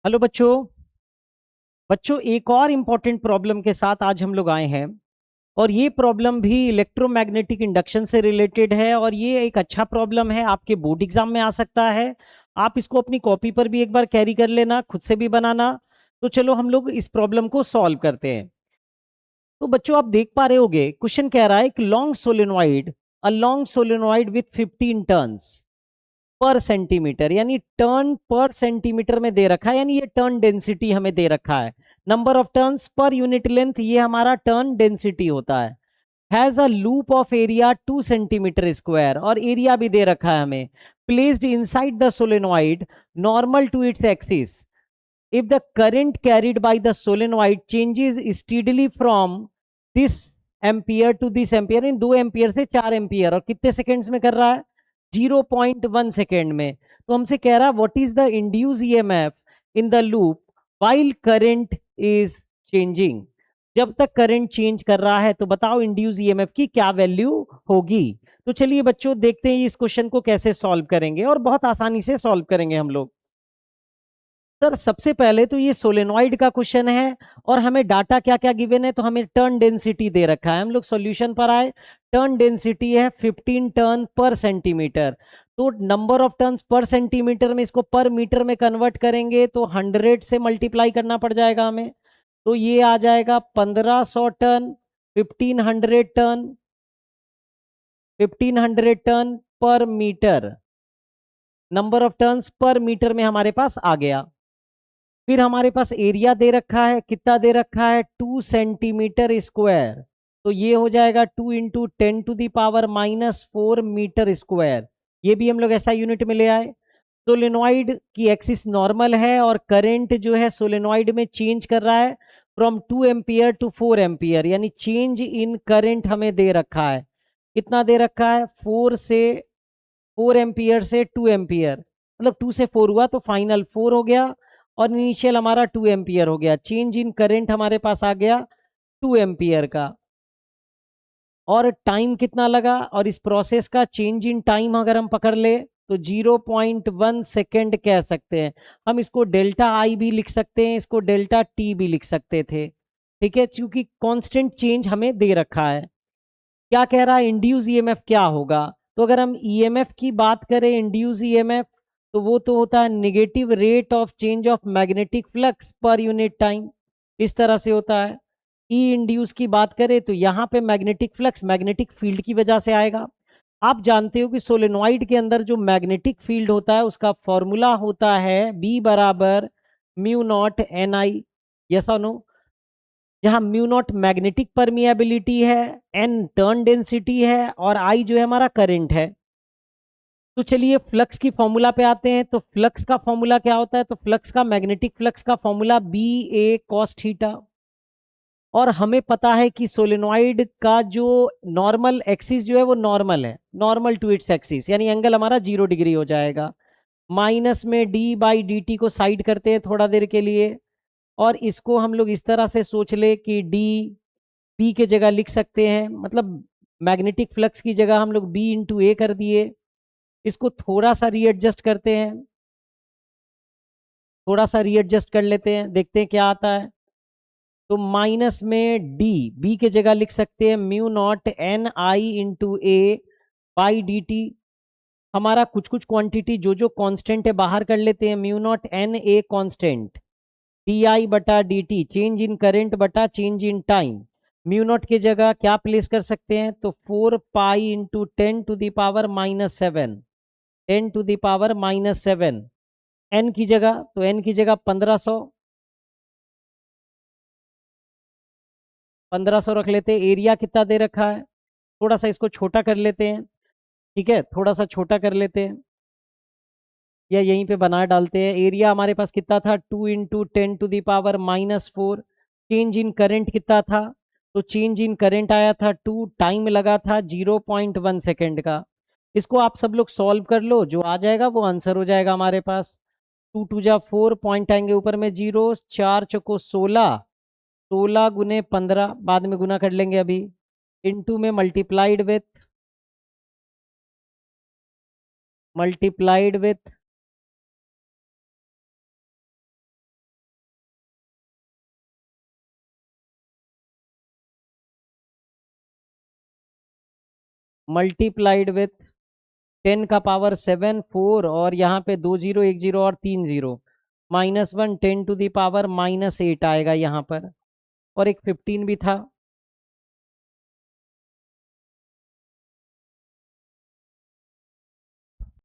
Hello बच्चों। बच्चों, एक और इम्पॉर्टेंट प्रॉब्लम के साथ आज हम लोग आए हैं। और ये प्रॉब्लम भी इलेक्ट्रोमैग्नेटिक इंडक्शन से रिलेटेड है और ये एक अच्छा प्रॉब्लम है, आपके बोर्ड एग्जाम में आ सकता है। आप इसको अपनी कॉपी पर भी एक बार कैरी कर लेना, खुद से भी बनाना। तो चलो हम लोग इस प्रॉब्लम को सॉल्व करते हैं। तो बच्चों, आप देख पा रहे होगे, क्वेश्चन कह रहा है कि long solenoid with 15 turns per centimetre, यानी टर्न पर सेंटीमीटर में दे रखा है, यानी ये टर्न डेंसिटी हमें दे रखा है। Number of turns per unit length, ये हमारा टर्न डेंसिटी होता है। Has a loop of area 2 centimetre square, और एरिया भी दे रखा है हमें। Placed inside the solenoid normal to its axis, if the current carried by the solenoid changes steadily from this ampere to this ampere, इन 2 ampere से 4 ampere, और कितने सेकेंड्स में कर रहा है? 0.1 सेकेंड में। तो हमसे कह रहा है what is the induce EMF in the loop while current is changing. जब तक करंट चेंज कर रहा है तो बताओ इंड्यूस ईएमएफ की क्या वैल्यू होगी। तो चलिए बच्चों, देखते हैं इस क्वेश्चन को कैसे सॉल्व करेंगे, और बहुत आसानी से सॉल्व करेंगे हम लोग। सर, सबसे पहले तो ये सोलेनॉइड का क्वेश्चन है और हमें डाटा क्या क्या गिवन है, तो हमें टर्न डेंसिटी दे रखा है। हम लोग सॉल्यूशन पर आए, टर्न डेंसिटी है 15 टर्न पर सेंटीमीटर। तो नंबर ऑफ टर्न्स पर सेंटीमीटर में इसको पर मीटर में कन्वर्ट करेंगे तो 100 से मल्टीप्लाई करना पड़ जाएगा हमें। तो ये आ जाएगा 1500 turn, 1500 turn, 1500 turn per metre. Number of turns per metre में हमारे पास आ गया। फिर हमारे पास एरिया दे रखा है, कितना दे रखा है? 2 सेंटीमीटर स्क्वायर। तो ये हो जाएगा 2 × 10⁻⁻⁴मीटर स्क्वायर। ये भी हम लोग ऐसा यूनिट में ले आए। सोलेनॉइड की एक्सिस नॉर्मल है और करंट जो है सोलेनॉइड में चेंज कर रहा है फ्रॉम 2 एम्पियर टू 4 एम्पियर, यानी चेंज इन करंट हमें दे रखा है। कितना दे रखा है? 4 एम्पियर से 2 एम्पियर, मतलब 2 से 4 हुआ तो फाइनल 4 हो गया, और इनिशियल हमारा 2 एम्पियर हो गया। चेंज इन करंट हमारे पास आ गया 2 एम्पियर का। और टाइम कितना लगा, और इस प्रोसेस का चेंज इन टाइम अगर हम पकड़ ले तो 0.1 सेकेंड कह सकते हैं। हम इसको डेल्टा आई भी लिख सकते हैं, इसको डेल्टा टी भी लिख सकते थे। ठीक है, क्योंकि कांस्टेंट चेंज हमें दे रखा है। क्या कह रहा है? इंड्यूस ईएमएफ क्या होगा? तो अगर हम ईएमएफ की बात करें, इंड्यूस ईएमएफ, तो वो तो होता है negative rate of change of magnetic flux per unit time. इस तरह से होता है। ई इंड्यूस की बात करें तो यहाँ पे मैग्नेटिक फ्लक्स मैग्नेटिक फील्ड की वजह से आएगा। आप जानते हो कि सोलेनॉइड के अंदर जो मैग्नेटिक फील्ड होता है उसका फॉर्मूला होता है बी बराबर म्यू नॉट एन आई। यस और नो? जहां म्यू नॉट मैग्नेटिक परमिएबिलिटी है, एन टर्न डेंसिटी है, और आई जो है हमारा करंट है। तो चलिए फ्लक्स की फॉर्मूला पे आते हैं। तो फ्लक्स का फॉर्मूला क्या होता है? तो फ्लक्स का, मैग्नेटिक फ्लक्स का फॉर्मूला बी ए कॉस थीटा। और हमें पता है कि सोलेनॉइड का जो नॉर्मल एक्सिस जो है वो नॉर्मल है, नॉर्मल टू इट्स एक्सिस, यानी एंगल हमारा 0 डिग्री हो जाएगा। माइनस में डी बाई डी टी को साइड करते हैं थोड़ा देर के लिए, और इसको हम लोग इस तरह से सोच ले कि डी बी के जगह लिख सकते हैं, मतलब मैग्नेटिक फ्लक्स की जगह हम लोग बी इंटू ए कर दिए। इसको थोड़ा सा रीएडजस्ट करते हैं, थोड़ा सा रीएडजस्ट कर लेते हैं, देखते हैं क्या आता है। तो माइनस में डी बी के जगह लिख सकते हैं mu naught N I into A by D T. हमारा कुछ कुछ क्वांटिटी जो जो कांस्टेंट है बाहर कर लेते हैं। Mu naught an a constant, d i बटा d t change in current बटा change in time. Mu naught की जगह क्या प्लेस कर सकते हैं? तो 4 पाई इंटू 10⁻⁻⁷, 10⁻⁻7। एन की जगह, तो एन की जगह 1500, 1500 रख लेते हैं। एरिया कितना दे रखा है? थोड़ा सा इसको छोटा कर लेते हैं। ठीक है, थोड़ा सा छोटा कर लेते हैं, या यहीं पे बना डालते हैं। एरिया हमारे पास कितना था? 2 × 10⁻⁻⁴। चेंज इन करंट कितना था? तो चेंज इन करंट आया था 2, टाइम लगा था 0.1 सेकेंड का। इसको आप सब लोग सॉल्व कर लो, जो आ जाएगा वो आंसर हो जाएगा हमारे पास। 2 × 2 = 4, पॉइंट आएंगे ऊपर में 0, 4 × 4 = 16, 16 × 15, बाद में गुना कर लेंगे अभी, इनटू में मल्टीप्लाइड विथ मल्टीप्लाइड विथ 10 का पावर 7 4 और यहाँ पे 2 0 1 0 और 3 0 -1 10 टू द पावर -8 आएगा यहाँ पर, और एक 15 भी था